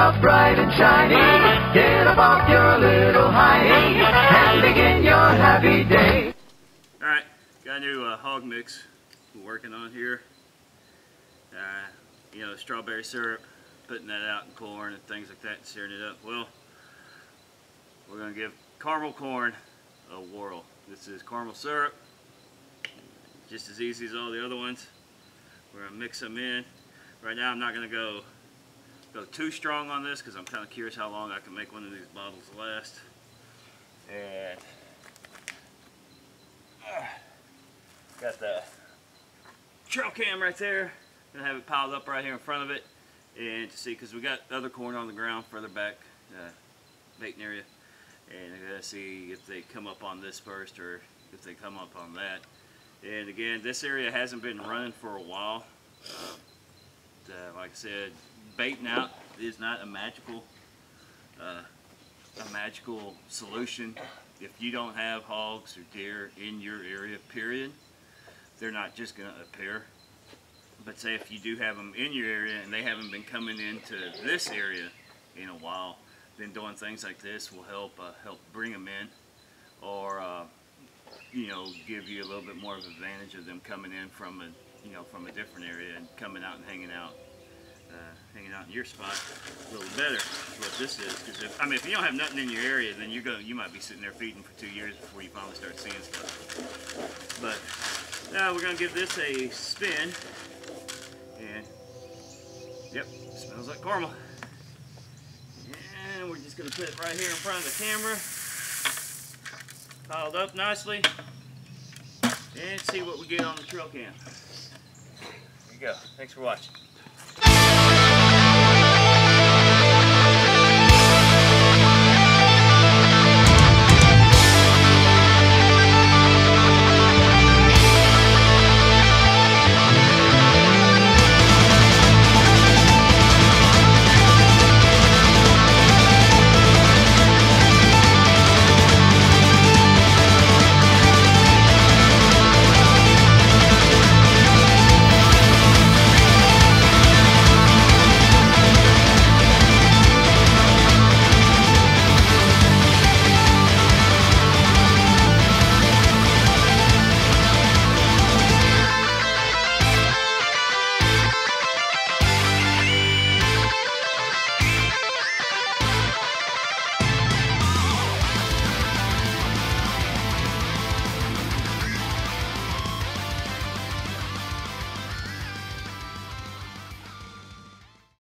up bright and shiny. Get up off your little hiney and begin your happy day. Alright, got a new hog mix we're working on here. You know, strawberry syrup, putting that out in corn and things like that, and searing it up. Well, we're going to give caramel corn a whirl. This is caramel syrup, just as easy as all the other ones. We're going to mix them in. Right now I'm not going to go too strong on this because I'm kind of curious how long I can make one of these bottles last. And got the trail cam right there. Gonna have it piled up right here in front of it, and to see, because we got other corn on the ground further back, baiting area, and I gotta see if they come up on this first or if they come up on that. And again, this area hasn't been running for a while. Like I said, baiting out is not a magical solution. If you don't have hogs or deer in your area, period, they're not just going to appear. But say if you do have them in your area and they haven't been coming into this area in a while, then doing things like this will help bring them in, or you know, give you a little bit more of an advantage of them coming in from a different area and coming out and hanging out in your spot a little better. What this is, because if you don't have nothing in your area, then you might be sitting there feeding for 2 years before you finally start seeing stuff. But now we're gonna give this a spin, and yep, smells like caramel. And we're just gonna put it right here in front of the camera, piled up nicely, and see what we get on the trail cam. There you go. Thanks for watching.